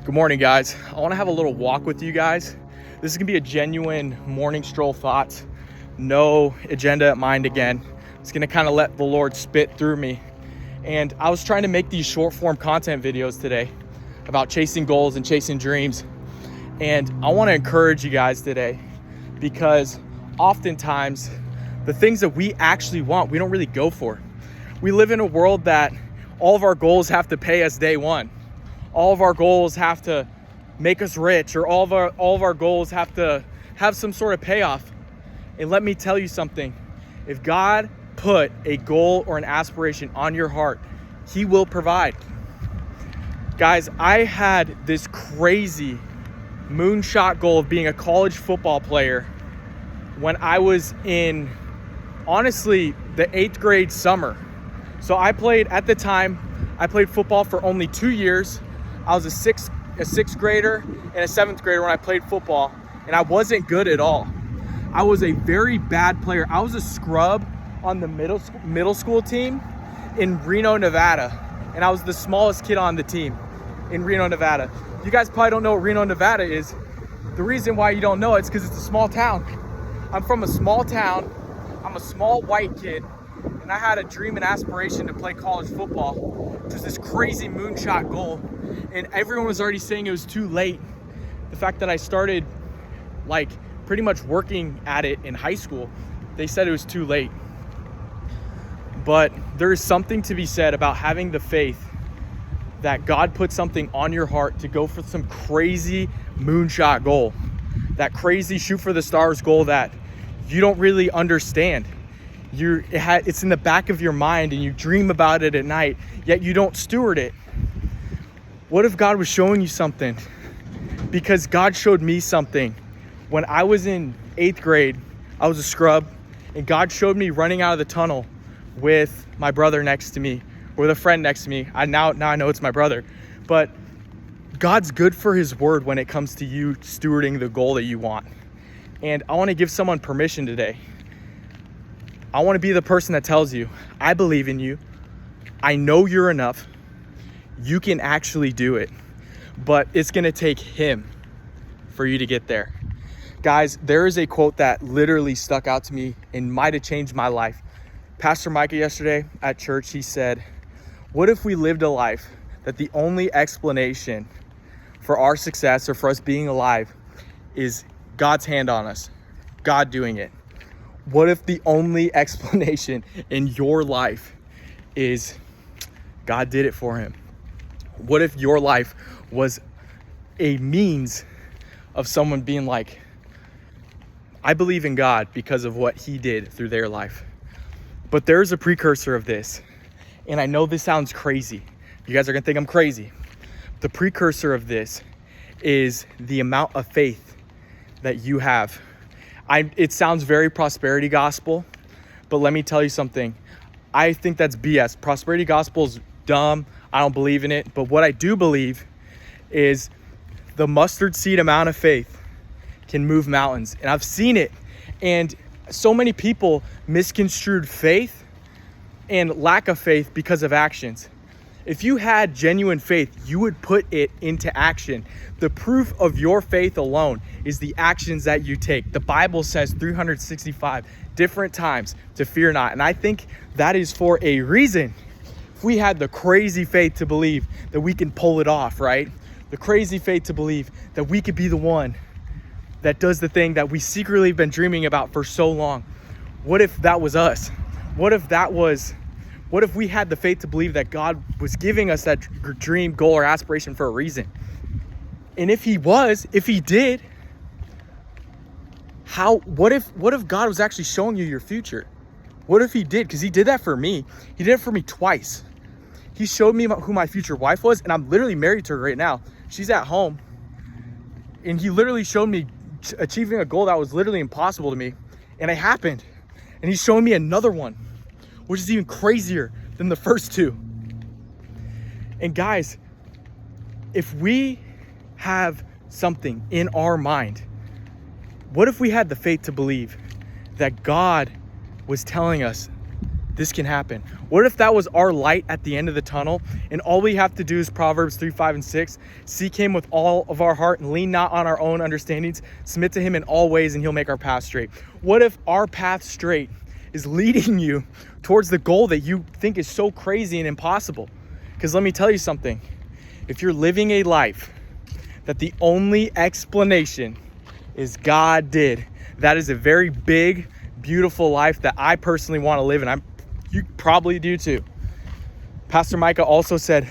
Good morning, guys. I want to have a little walk with you guys. This is gonna be a genuine morning stroll thoughts. No agenda at mind again. It's gonna kind of let the Lord spit through me. And I was trying to make these short form content videos today about chasing goals and chasing dreams. And I want to encourage you guys today because oftentimes the things that we actually want, we don't really go for. We live in a world that all of our goals have to pay us day one. All of our goals have to make us rich, or all of our goals have to have some sort of payoff. And let me tell you something. If God put a goal or an aspiration on your heart, He will provide. Guys, I had this crazy moonshot goal of being a college football player when I was in, honestly, the 8th grade summer. So I played football for only 2 years. I was a sixth grader and a 7th grader when I played football, and I wasn't good at all. I was a very bad player. I was a scrub on the middle school team in Reno, Nevada, and I was the smallest kid on the team in Reno, Nevada. You guys probably don't know what Reno, Nevada is. The reason why you don't know it's because it's a small town. I'm from a small town. I'm a small white kid, and I had a dream and aspiration to play college football. It was this crazy moonshot goal, and everyone was already saying it was too late. The fact that I started pretty much working at it in high school, they said it was too late. But there is something to be said about having the faith that God put something on your heart to go for some crazy moonshot goal, that crazy shoot for the stars goal that you don't really understand. It's in the back of your mind and you dream about it at night, yet you don't steward it. What if God was showing you something? Because God showed me something. When I was in 8th grade, I was a scrub, and God showed me running out of the tunnel with my brother next to me, with a friend next to me. Now I know it's my brother. But God's good for His word when it comes to you stewarding the goal that you want. And I want to give someone permission today. I want to be the person that tells you, I believe in you. I know you're enough. You can actually do it. But it's going to take Him for you to get there. Guys, there is a quote that literally stuck out to me and might have changed my life. Pastor Micah yesterday at church, he said, what if we lived a life that the only explanation for our success or for us being alive is God's hand on us, God doing it? What if the only explanation in your life is God did it for him? What if your life was a means of someone being like, I believe in God because of what He did through their life? But there's a precursor of this, and I know this sounds crazy. You guys are gonna think I'm crazy. The precursor of this is the amount of faith that you have. It sounds very prosperity gospel, but let me tell you something. I think that's BS. Prosperity gospel is dumb. I don't believe in it. But what I do believe is the mustard seed amount of faith can move mountains. And I've seen it. And so many people misconstrued faith and lack of faith because of actions. If you had genuine faith, you would put it into action. The proof of your faith alone is the actions that you take. The Bible says 365 different times to fear not. And I think that is for a reason. If we had the crazy faith to believe that we can pull it off, right? The crazy faith to believe that we could be the one that does the thing that we secretly have been dreaming about for so long. What if that was us? What if we had the faith to believe that God was giving us that dream, goal, or aspiration for a reason? And if He did, what if God was actually showing you your future? What if He did? Because He did that for me. He did it for me twice. He showed me who my future wife was, and I'm literally married to her right now. She's at home. And He literally showed me achieving a goal that was literally impossible to me, and it happened. And He's showing me another one, which is even crazier than the first two. And guys, if we have something in our mind, what if we had the faith to believe that God was telling us this can happen? What if that was our light at the end of the tunnel, and all we have to do is Proverbs 3, 5, and 6, seek him with all of our heart and lean not on our own understandings, submit to him in all ways and he'll make our path straight. What if our path straight is leading you towards the goal that you think is so crazy and impossible? Because let me tell you something, if you're living a life that the only explanation is God did, that is a very big, beautiful life that I personally want to live, and you probably do too. Pastor Micah also said,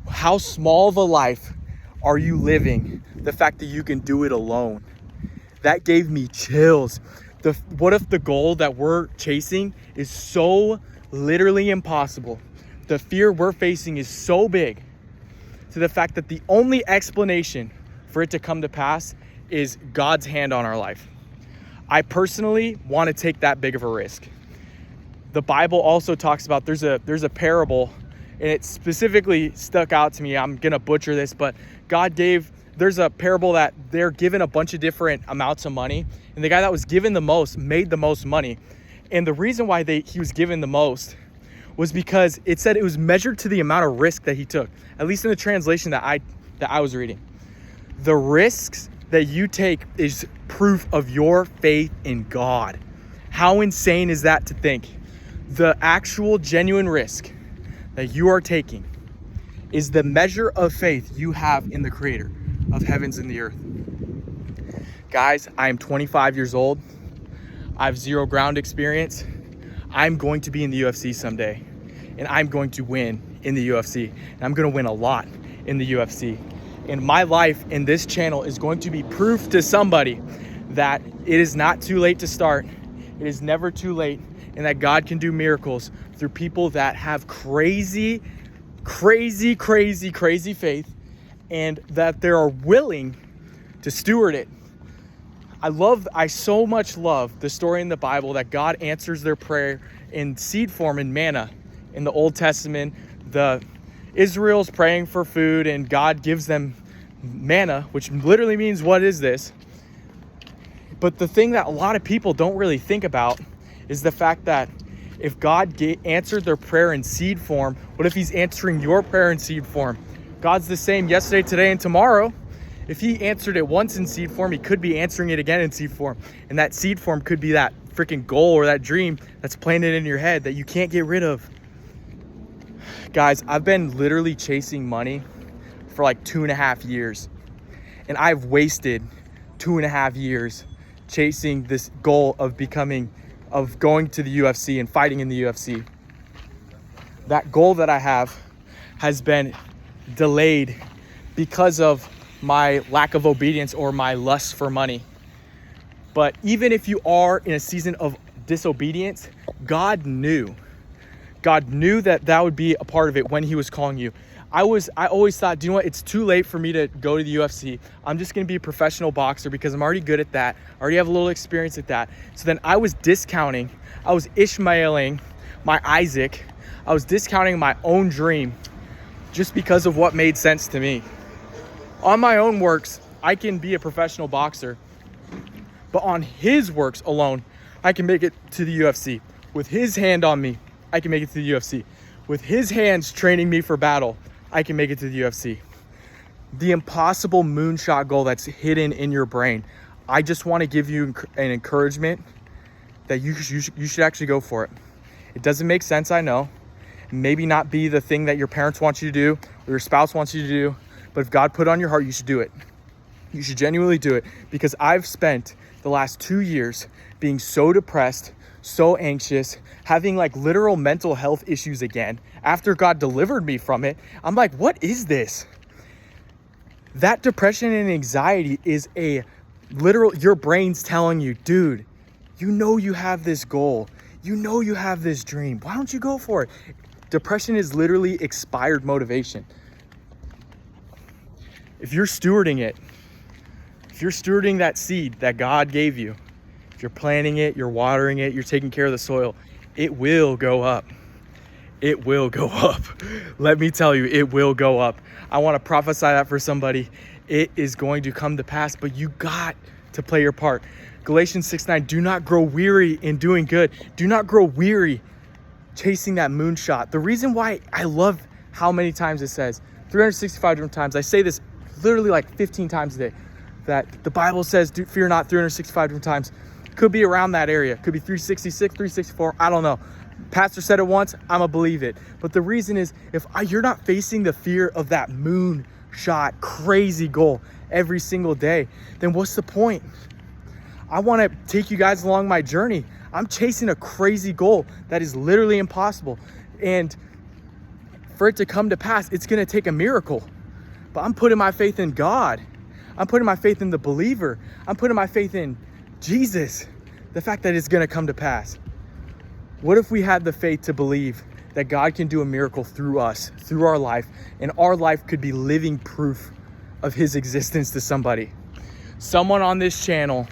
how small of a life are you living? The fact that you can do it alone. That gave me chills. What if the goal that we're chasing is so literally impossible? The fear we're facing is so big to the fact that the only explanation for it to come to pass is God's hand on our life. I personally want to take that big of a risk. The Bible also talks about, there's a parable, and it specifically stuck out to me. I'm going to butcher this, but there's a parable that they're given a bunch of different amounts of money, and the guy that was given the most made the most money. And the reason why he was given the most was because it said it was measured to the amount of risk that he took, at least in the translation that I was reading. The risks that you take is proof of your faith in God. How insane is that to think? The actual genuine risk that you are taking is the measure of faith you have in the Creator of heavens and the earth. Guys, I am 25 years old. I have zero ground experience. I'm going to be in the UFC someday, and I'm going to win in the UFC, and I'm going to win a lot in the UFC. And my life in this channel is going to be proof to somebody that it is not too late to start. It is never too late, and that God can do miracles through people that have crazy faith, and that they are willing to steward it. I so much love the story in the Bible that God answers their prayer in seed form and manna. In the Old Testament, Israel's praying for food and God gives them manna, which literally means, what is this? But the thing that a lot of people don't really think about is the fact that if God answered their prayer in seed form, what if he's answering your prayer in seed form? God's the same yesterday, today, and tomorrow. If he answered it once in seed form, he could be answering it again in seed form. And that seed form could be that freaking goal or that dream that's planted in your head that you can't get rid of. Guys, I've been literally chasing money for like 2.5 years. And I've wasted 2.5 years chasing this goal of going to the UFC and fighting in the UFC. That goal that I have has been delayed because of my lack of obedience or my lust for money. But even if you are in a season of disobedience, God knew that would be a part of it when he was calling you. I always thought, do you know what? It's too late for me to go to the UFC. I'm just going to be a professional boxer because I'm already good at that. I already have a little experience at that. So then I was Ishmaeling my Isaac. I was discounting my own dream just because of what made sense to me. On my own works, I can be a professional boxer. But on his works alone, I can make it to the UFC. With his hand on me, I can make it to the UFC. With his hands training me for battle, I can make it to the UFC. The impossible moonshot goal that's hidden in your brain. I just want to give you an encouragement that you should actually go for it. It doesn't make sense, I know. Maybe not be the thing that your parents want you to do or your spouse wants you to do, but if God put it on your heart, you should do it. You should genuinely do it, because I've spent the last 2 years being so depressed, so anxious, having like literal mental health issues again. After God delivered me from it, I'm like, what is this? That depression and anxiety is a literal, your brain's telling you, dude, you know you have this goal. You know you have this dream. Why don't you go for it? Depression is literally expired motivation. If you're stewarding it, if you're stewarding that seed that God gave you, if you're planting it, you're watering it, you're taking care of the soil, it will go up. It will go up. Let me tell you, it will go up. I want to prophesy that for somebody. It is going to come to pass, but you got to play your part. Galatians 6:9, do not grow weary in doing good. Do not grow weary chasing that moonshot. The reason why I love how many times it says 365 different times. I say this literally like 15 times a day, that the Bible says, fear not 365 different times. Could be around that area. Could be 366, 364. I don't know. Pastor said it once, I'm gonna believe it. But the reason is, you're not facing the fear of that moonshot crazy goal every single day, then what's the point? I want to take you guys along my journey. I'm chasing a crazy goal that is literally impossible. And for it to come to pass, it's going to take a miracle. But I'm putting my faith in God. I'm putting my faith in the believer. I'm putting my faith in Jesus. The fact that it's going to come to pass. What if we had the faith to believe that God can do a miracle through us, through our life, and our life could be living proof of his existence to somebody? Someone on this channel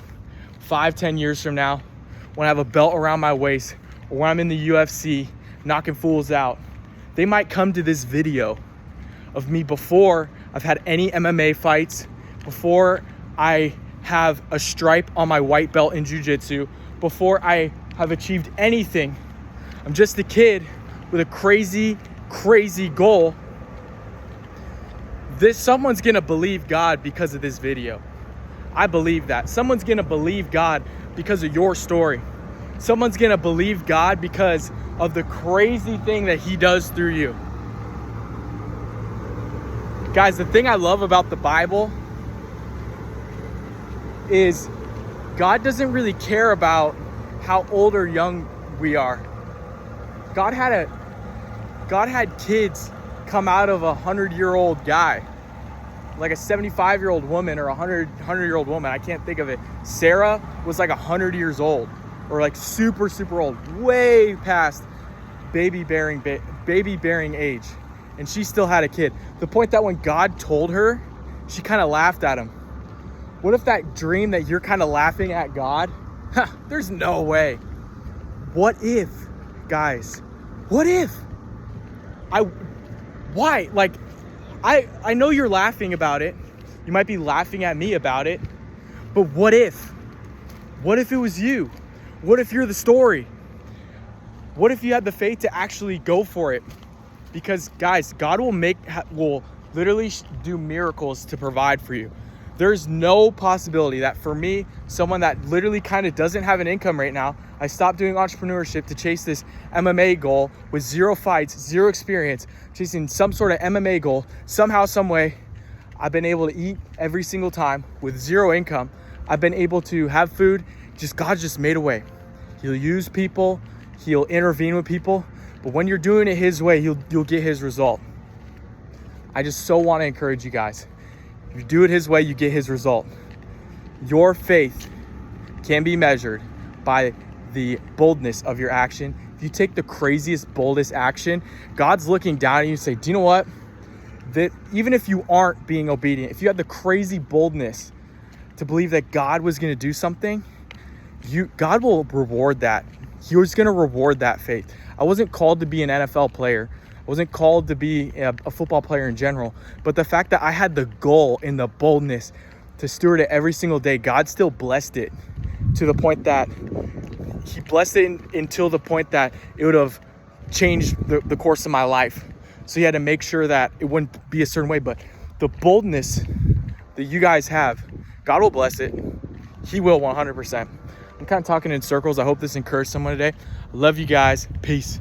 5-10 years from now, when I have a belt around my waist, or when I'm in the UFC knocking fools out, they might come to this video of me before I've had any MMA fights, before I have a stripe on my white belt in jiu-jitsu, before I have achieved anything. I'm just a kid with a crazy, crazy goal. Someone's gonna believe God because of this video. I believe that. Someone's gonna believe God because of your story. Someone's gonna believe God because of the crazy thing that he does through you. Guys, the thing I love about the Bible is God doesn't really care about how old or young we are. God had kids come out of a 100-year-old guy, like a 75-year-old woman or a 100-year-old woman. I can't think of it. Sarah was like 100 years old, or like super, super old, way past baby bearing age. And she still had a kid. The point that when God told her, she kind of laughed at him. What if that dream that you're kind of laughing at God? There's no way. What if, guys? What if? Why? Like, I know you're laughing about it. You might be laughing at me about it. But what if? What if it was you? What if you're the story? What if you had the faith to actually go for it? Because guys, God will literally do miracles to provide for you. There's no possibility that for me, someone that literally kind of doesn't have an income right now, I stopped doing entrepreneurship to chase this MMA goal with 0 fights, 0 experience, chasing some sort of MMA goal. Somehow, some way, I've been able to eat every single time with 0 income. I've been able to have food. God's just made a way. He'll use people. He'll intervene with people. But when you're doing it his way, you'll get his result. I just so want to encourage you guys. If you do it his way, you get his result. Your faith can be measured by the boldness of your action. If you take the craziest, boldest action, God's looking down at you and say, do you know what? That even if you aren't being obedient, if you had the crazy boldness to believe that God was going to do something, God will reward that. He was going to reward that faith. I wasn't called to be an NFL player. I wasn't called to be a football player in general. But the fact that I had the goal and the boldness to steward it every single day, God still blessed it to the point that he blessed it until the point that it would have changed the course of my life. So he had to make sure that it wouldn't be a certain way. But the boldness that you guys have, God will bless it. He will 100%. I'm kind of talking in circles. I hope this encouraged someone today. Love you guys. Peace.